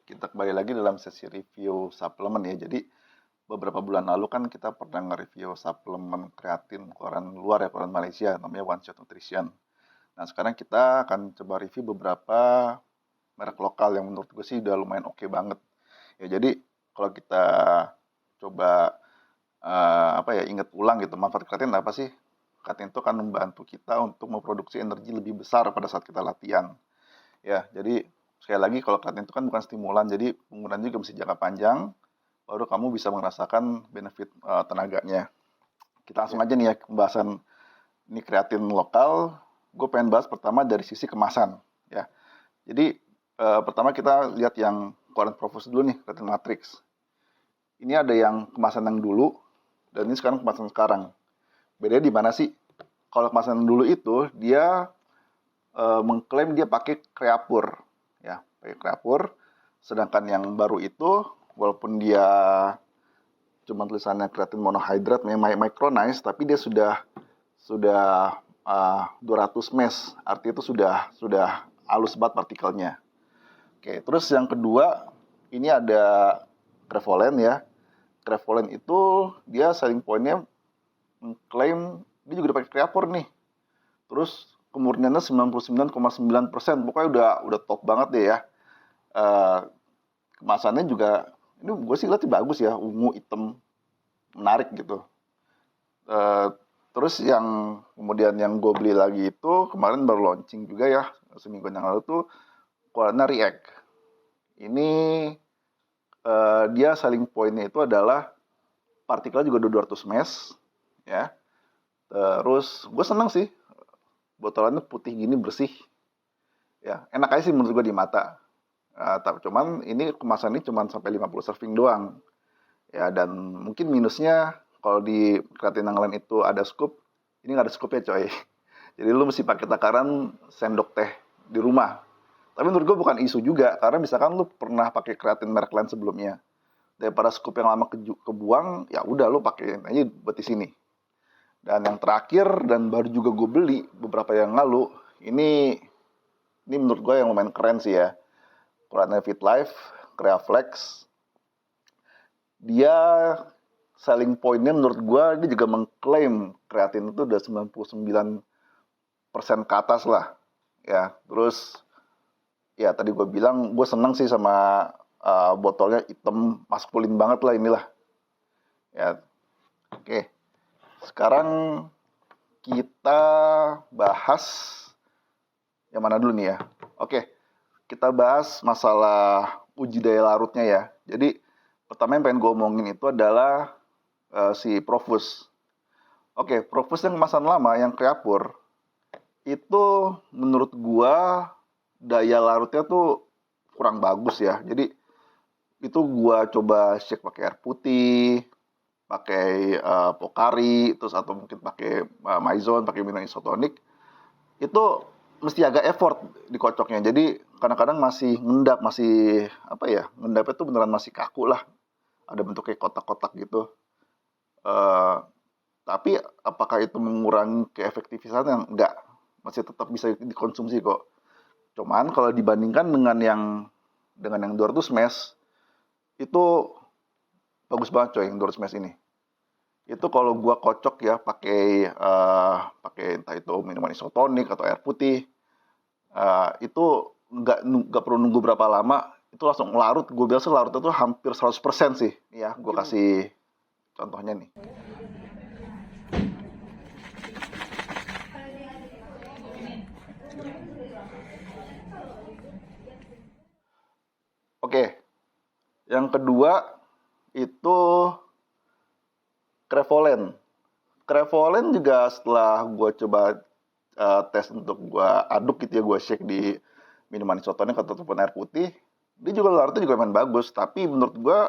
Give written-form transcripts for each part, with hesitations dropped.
Kita kembali lagi dalam sesi review suplemen ya. Jadi beberapa bulan lalu kan kita pernah nge-review suplemen kreatin keluaran luar ya, keluaran Malaysia, namanya One Shot Nutrition. Nah sekarang kita akan coba review beberapa merek lokal yang menurut gue sih udah lumayan oke banget. Ya jadi kalau kita coba ingat ulang gitu, manfaat kreatin apa sih? Kreatin itu kan membantu kita untuk memproduksi energi lebih besar pada saat kita latihan. Ya, jadi sekali lagi kalau kreatin itu kan bukan stimulan, jadi penggunaan juga mesti jangka panjang, baru kamu bisa merasakan benefit tenaganya. Kita langsung aja nih ya pembahasan ini kreatin lokal. Gue pengen bahas pertama dari sisi kemasan. Ya, jadi pertama kita lihat yang keluaran Profus dulu nih, kreatin matrix. Ini ada yang kemasan yang dulu, dan ini sekarang kemasan sekarang. Bedanya di mana sih? Kalau kemasan dulu itu dia mengklaim dia pakai kreapur, ya, pakai kreapur. Sedangkan yang baru itu, walaupun dia cuma tulisannya kreatin monohydrat, micronized, tapi dia sudah 200 mes, artinya itu sudah halus banget partikelnya. Oke, terus yang kedua ini ada Crevolen ya. Crevolen itu dia selling point-nya mengklaim dia juga pakai kreapur nih. Terus kemurniannya 99,9%, pokoknya udah top banget deh ya. Kemasannya juga ini gue sih lihat bagus ya, ungu hitam menarik gitu. Terus yang kemudian yang gue beli lagi itu kemarin baru launching juga ya, seminggu yang lalu tuh Corona React. Ini dia selling point-nya itu adalah partikelnya juga 200 mes ya. Terus gue seneng sih, botolannya putih gini bersih ya, enak aja sih menurut gue di mata. Tapi cuman ini kemasan ini cuman sampai 50 serving doang ya, dan mungkin minusnya kalau di kreatin yang lain itu ada scoop, ini nggak ada scoopnya coy. Jadi lu mesti pakai takaran sendok teh di rumah. Tapi menurut gue bukan isu juga, karena misalkan lu pernah pakai kreatin merek lain sebelumnya, daripada scoop yang lama kebuang, ya udah lu pakai aja buat di sini. Dan yang terakhir, dan baru juga gue beli beberapa yang lalu, ini menurut gue yang lumayan keren sih ya. Creatine Fit Life, Creaflex. Dia selling point-nya menurut gue, dia juga mengklaim kreatin itu udah 99% ke atas lah. Ya, terus ya tadi gue bilang gue seneng sih sama botolnya hitam maskulin banget lah inilah. Ya, oke. Sekarang kita bahas yang mana dulu nih ya. Oke, kita bahas masalah uji daya larutnya ya. Jadi pertama yang pengen gue omongin itu adalah si Profus. Oke, Profus yang kemasan lama, yang kreapur, itu menurut gue daya larutnya tuh kurang bagus ya. Jadi itu gue coba cek pakai air putih, pakai Pocari, terus atau mungkin pakai Maison, pakai minum isotonik, itu mesti agak effort dikocoknya. Jadi kadang-kadang masih ngendap, ngendapnya tuh beneran masih kaku lah. Ada bentuk kayak kotak-kotak gitu. Tapi apakah itu mengurangi keefektifitasannya? Enggak, masih tetap bisa dikonsumsi kok. Cuman kalau dibandingkan dengan yang 200 mes, itu bagus banget coy yang 200 mes ini. Itu kalau gua kocok ya pakai entah itu minuman isotonik atau air putih, itu nggak perlu nunggu berapa lama, itu langsung larut. Gue biasa larutnya tuh hampir 100% sih. Ya, gue kasih contohnya nih. Oke, yang kedua itu Crevolen. Crevolen juga setelah gue coba tes untuk gue aduk gitu ya, gue shake di minuman isotonik ataupun air putih, dia juga larutnya juga main bagus. Tapi menurut gue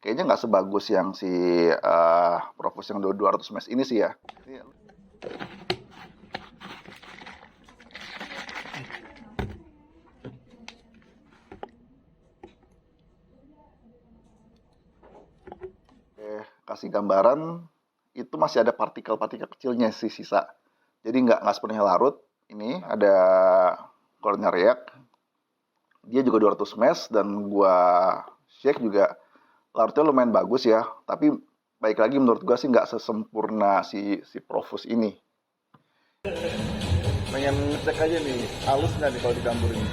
kayaknya nggak sebagus yang si Profus yang 200 mes ini sih ya. Kasih gambaran, itu masih ada partikel-partikel kecilnya sih sisa. Jadi nggak sepenuhnya larut. Ini ada Corona React. Dia juga 200 mesh dan gua shake juga larutnya lumayan bagus ya. Tapi baik lagi menurut gua sih nggak sesempurna si Profus ini. Pengen ngecek aja nih, halus nggak nih kalau dicampur ini?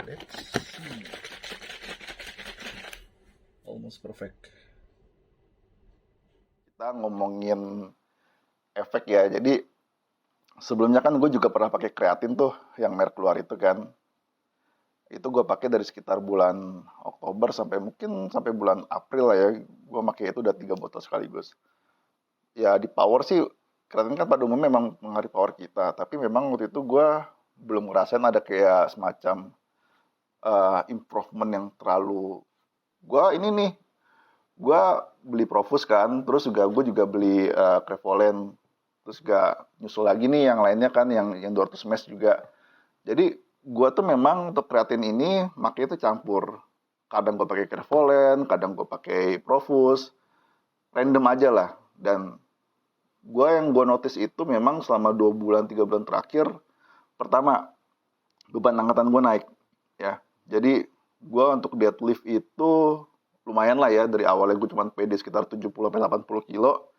Let's see. Almost perfect. Kita ngomongin efek ya. Jadi sebelumnya kan gue juga pernah pakai kreatin tuh yang merek keluar itu kan. Itu gue pakai dari sekitar bulan Oktober sampai mungkin sampai bulan April lah ya. Gue pakai itu udah 3 botol sekaligus. Ya di power sih kreatin kan pada umumnya memang mengaruhi power kita. Tapi memang waktu itu gue belum ngerasain ada kayak semacam improvement yang terlalu. Gue beli Profus kan, terus juga gue juga beli Crevolen, terus juga nyusul lagi nih yang lainnya kan, yang 200 mesh juga. Jadi gue tuh memang untuk kreatin ini makanya itu campur. Kadang gue pakai Crevolen, kadang gue pakai Profus, random aja lah. Dan yang gue notice itu memang selama 2 bulan 3 bulan terakhir, pertama beban angkatan gue naik ya. Jadi gue untuk deadlift itu lumayan lah ya, dari awalnya gue cuma pede sekitar 70-80 kilo.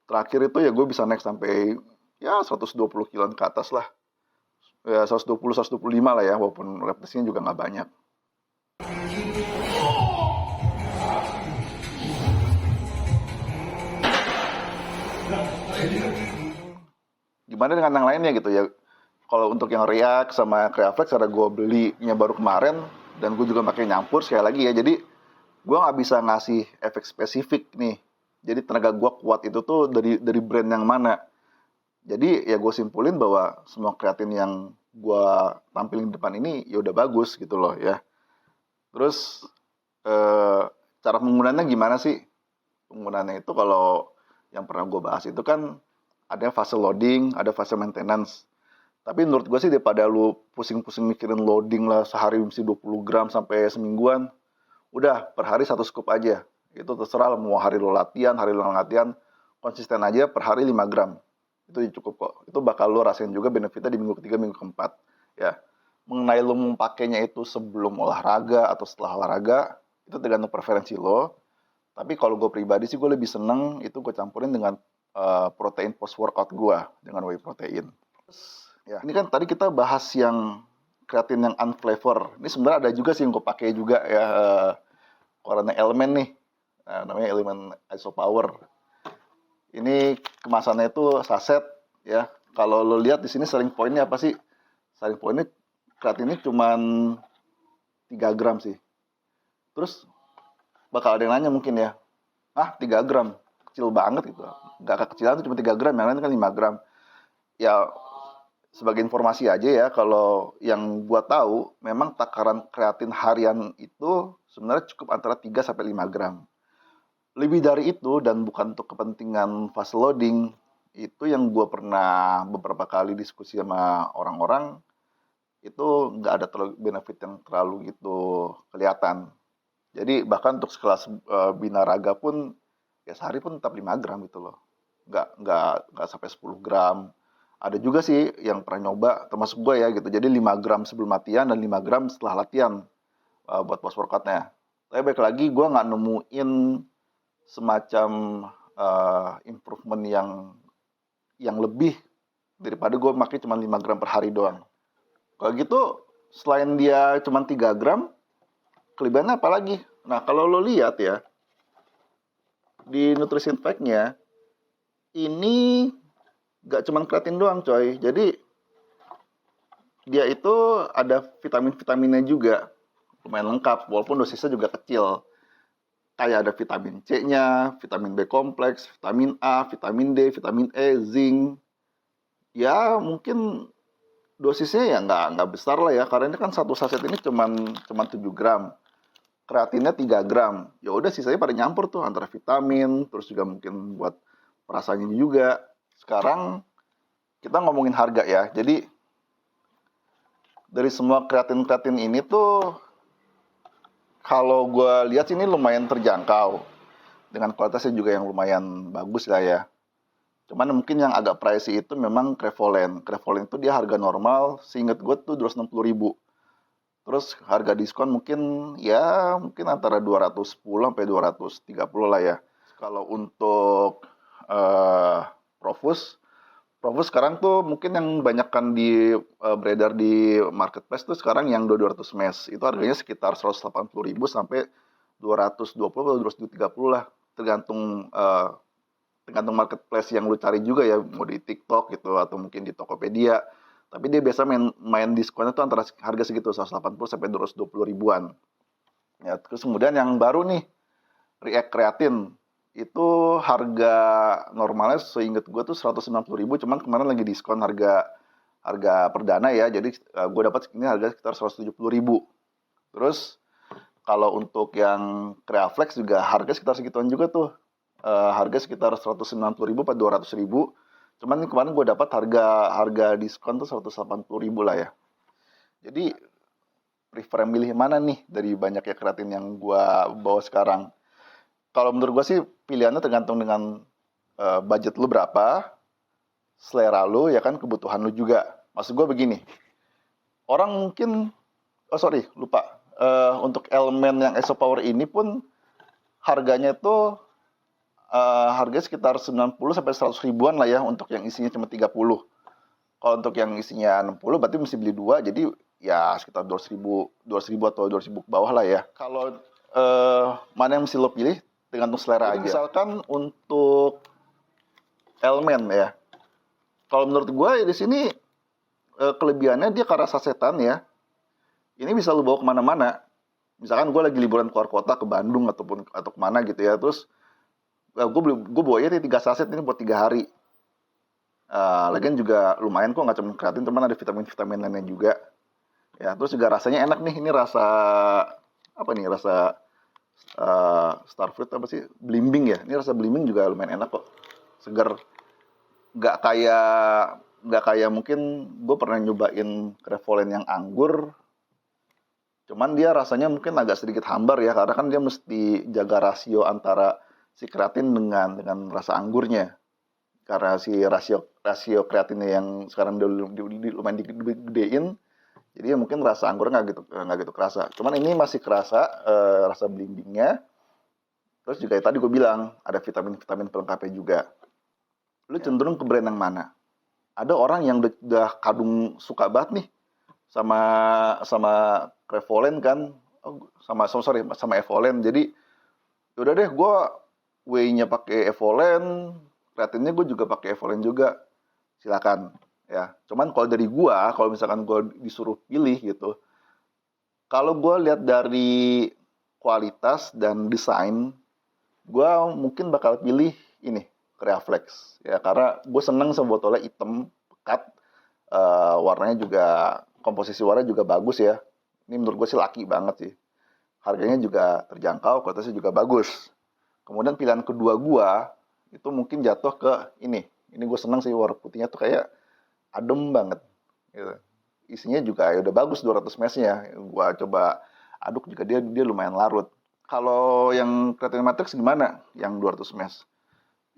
Terakhir itu ya gue bisa naik sampai ya 120 kiloan ke atas lah. Ya 120-125 lah ya, walaupun repetisinya juga nggak banyak. Gimana dengan yang lainnya gitu ya? Kalau untuk yang React sama Creaflex karena gue belinya baru kemarin dan gue juga pakai nyampur sekali lagi ya. Jadi gue nggak bisa ngasih efek spesifik nih. Jadi tenaga gue kuat itu tuh dari brand yang mana. Jadi ya gue simpulin bahwa semua kreatin yang gue tampilin di depan ini ya udah bagus gitu loh ya. Terus cara penggunaannya gimana sih? Penggunaannya itu kalau yang pernah gue bahas itu kan ada fase loading, ada fase maintenance. Tapi menurut gue sih daripada lu pusing-pusing mikirin loading lah sehari mesti 20 gram sampai semingguan, udah per hari 1 scoop aja. Itu terserah lah, mau hari lo latihan, hari lo latihan, konsisten aja per hari 5 gram. Itu cukup kok. Itu bakal lo rasain juga benefitnya di minggu ketiga, minggu keempat. Ya. Mengenai lo mau pakainya itu sebelum olahraga atau setelah olahraga, itu tergantung preferensi lo. Tapi kalau gue pribadi sih gue lebih seneng itu gue campurin dengan protein post workout gue, dengan whey protein. Ya, ini kan tadi kita bahas yang kreatin yang unflavor. Ini sebenarnya ada juga sih yang gue pakai juga ya, korannya Element nih, namanya Element Isopower. Ini kemasannya itu saset ya. Kalau lo lihat di sini selling point-nya apa sih? Selling point-nya kreatin ini cuma 3 gram sih. Terus bakal ada yang nanya mungkin ya, 3 gram, kecil banget gitu. Nggak kekecilan itu cuma 3 gram, yang lain kan 5 gram. Ya, sebagai informasi aja ya, kalau yang gua tahu, memang takaran kreatin harian itu sebenarnya cukup antara 3 sampai 5 gram. Lebih dari itu dan bukan untuk kepentingan fast loading, itu yang gua pernah beberapa kali diskusi sama orang-orang, itu nggak ada benefit yang terlalu gitu kelihatan. Jadi bahkan untuk sekelas binaraga pun, ya sehari pun tetap 5 gram gitu loh. Nggak sampai 10 gram. Ada juga sih yang pernah nyoba, termasuk gue ya gitu. Jadi 5 gram sebelum latihan dan 5 gram setelah latihan buat post workoutnya. Tapi baik lagi gue nggak nemuin semacam improvement yang lebih daripada gue pakai cuma 5 gram per hari doang. Kalau gitu selain dia cuma 3 gram, kelebihannya apa lagi? Nah kalau lo lihat ya, di nutrition fact-nya, ini gak cuma kreatin doang coy. Jadi dia itu ada vitamin-vitaminnya juga. Lumayan lengkap, walaupun dosisnya juga kecil. Kayak ada vitamin C-nya, vitamin B kompleks, vitamin A, vitamin D, vitamin E, zinc. Ya mungkin dosisnya ya nggak besar lah ya. Karena ini kan satu saset ini cuma 7 gram. Kreatinnya 3 gram. Ya udah sisanya pada nyampur tuh antara vitamin, terus juga mungkin buat perasaannya juga. Sekarang kita ngomongin harga ya. Jadi dari semua kreatin-kreatin ini tuh Kalau gue lihat sih ini lumayan terjangkau, dengan kualitasnya juga yang lumayan bagus lah ya. Cuman mungkin yang agak pricey itu memang Crevolen. Crevolen itu dia harga normal, seingat gue tuh 260.000. Terus harga diskon mungkin ya mungkin antara 210 sampai 230 lah ya. Kalau untuk eh Profus, Profus sekarang tuh mungkin yang banyakkan beredar di marketplace tuh sekarang yang 200 mesh. Itu harganya sekitar 180.000 sampai 220 atau 230 lah. Tergantung tergantung marketplace yang lu cari juga ya, mau di TikTok gitu atau mungkin di Tokopedia. Tapi dia biasa main diskonnya tuh antara harga segitu 180 sampai 220 ribuan. Ya, terus kemudian yang baru nih React Creatine itu harga normalnya seingat gue tuh 190.000, cuman kemarin lagi diskon harga harga perdana ya, jadi gue dapat ini harga sekitar 170.000. Terus kalau untuk yang Creaflex juga harga sekitar segituan juga tuh. Harga sekitar 190.000 atau 200.000. Cuman ini kemarin gue dapat harga harga diskon tuh 180.000 lah ya. Jadi prefer milih mana nih dari banyaknya kreatin yang gue bawa sekarang? Kalau menurut gue sih pilihannya tergantung dengan budget lu berapa, selera lu ya kan, kebutuhan lu juga. Maksud gue begini, orang mungkin, oh sorry lupa, untuk elemen yang ESO Power ini pun harganya itu harganya sekitar 90 sampai 100 ribuan lah ya untuk yang isinya cuma 30. Kalau untuk yang isinya 60 berarti mesti beli dua, jadi ya sekitar 200 ribu atau 200 ribu ke bawah lah ya. Kalau mana yang mesti lo pilih tergantung selera aja. Misalkan untuk elemen ya, kalau menurut gue di sini kelebihannya dia karena sasetan ya. Ini bisa lo bawa kemana-mana. Misalkan gue lagi liburan keluar kota ke Bandung atau kemana gitu ya, terus gue bawa aja 3 saset ini buat 3 hari. Lagian juga lumayan kok, nggak cuma kreatin, teman ada vitamin-vitamin lainnya juga. Ya, terus juga rasanya enak nih. Ini rasa apa nih? Rasa starfruit apa sih? Blimbing ya. Ini rasa blimbing juga lumayan enak kok. Segar. Nggak kayak nggak kayak mungkin gue pernah nyobain Crevolen yang anggur. Cuman dia rasanya mungkin agak sedikit hambar ya, karena kan dia mesti jaga rasio antara si kreatin dengan rasa anggurnya. Karena si rasio kreatinnya yang sekarang lumayan digedein, jadi ya mungkin rasa anggurnya nggak gitu kerasa. Cuman ini masih kerasa rasa blimbingnya. Terus juga tadi gue bilang ada vitamin-vitamin pelengkapnya juga. Lu cenderung ke brand yang mana? Ada orang yang udah kadung suka banget nih sama sama Crevolen kan, sama Evolen. Jadi udah deh, gue whey-nya pakai Evolen, kreatinnya gue juga pakai Evolen juga. Silakan ya. Cuman kalau misalkan gue disuruh pilih gitu, kalau gue lihat dari kualitas dan desain, gue mungkin bakal pilih ini Creaflex ya, karena gue seneng sama botolnya hitam pekat, warnanya juga, komposisi warna juga bagus ya. Ini menurut gue sih laki banget sih. Harganya juga terjangkau, kualitasnya juga bagus. Kemudian pilihan kedua gue itu mungkin jatuh ke ini. Ini gue seneng sih, warna putihnya tuh kayak adem banget. Gitu. Isinya juga ya udah bagus, 200 ml-nya. Gue coba aduk juga dia lumayan larut. Kalau yang Creatine Matrix gimana? Yang 200 ml?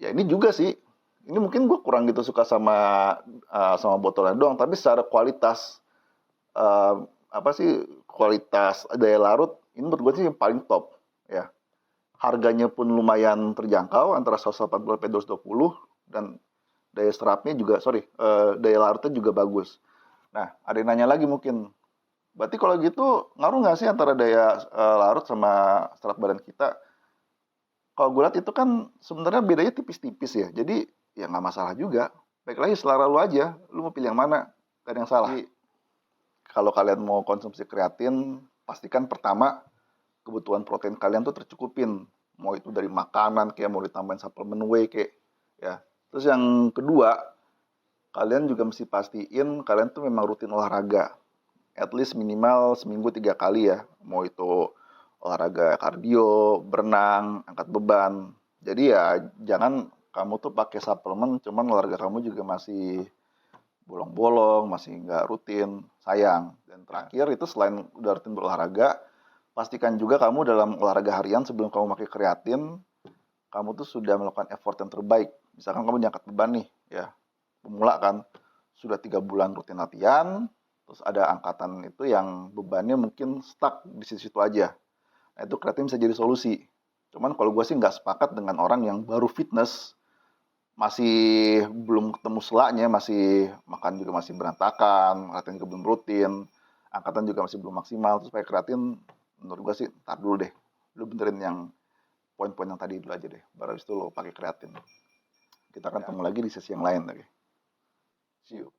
Ya ini juga sih. Ini mungkin gue kurang gitu suka sama botolnya doang, tapi secara kualitas apa sih, kualitas daya larut ini menurut gue sih yang paling top ya. Harganya pun lumayan terjangkau antara 180 sampai 220, dan daya serapnya juga daya larutnya juga bagus. Nah, ada yang nanya lagi mungkin, berarti kalau gitu ngaruh nggak sih antara daya larut sama serat badan kita? Kalau gue lihat itu kan sebenarnya bedanya tipis-tipis ya, jadi ya nggak masalah juga. Baik lagi selera lu aja, lu mau pilih yang mana, gak ada yang salah. Jadi, kalau kalian mau konsumsi kreatin, pastikan pertama kebutuhan protein kalian tuh tercukupin. Mau itu dari makanan kayak, mau ditambahin suplemen whey kayak ya. Terus yang kedua, kalian juga mesti pastiin kalian tuh memang rutin olahraga. At least minimal seminggu 3 kali ya. Mau itu olahraga kardio, berenang, angkat beban. Jadi ya jangan kamu tuh pakai suplemen, cuman olahraga kamu juga masih bolong-bolong, masih nggak rutin, sayang. Dan terakhir itu selain udah rutin berolahraga, pastikan juga kamu dalam olahraga harian sebelum kamu pakai kreatin, kamu tuh sudah melakukan effort yang terbaik. Misalkan kamu diangkat beban nih, ya, pemula kan, sudah 3 bulan rutin latihan, terus ada angkatan itu yang bebannya mungkin stuck di situ-situ aja. Nah, itu kreatin bisa jadi solusi. Cuman kalau gue sih nggak sepakat dengan orang yang baru fitness, masih belum ketemu selaknya, masih makan juga masih berantakan, latihan juga belum rutin, angkatan juga masih belum maksimal, terus pakai kreatin, menurut gue sih, ntar dulu deh. Lu benerin yang poin-poin yang tadi dulu aja deh, baru habis itu lo pakai kreatin. Kita akan ketemu lagi di sesi yang lain lagi. See you.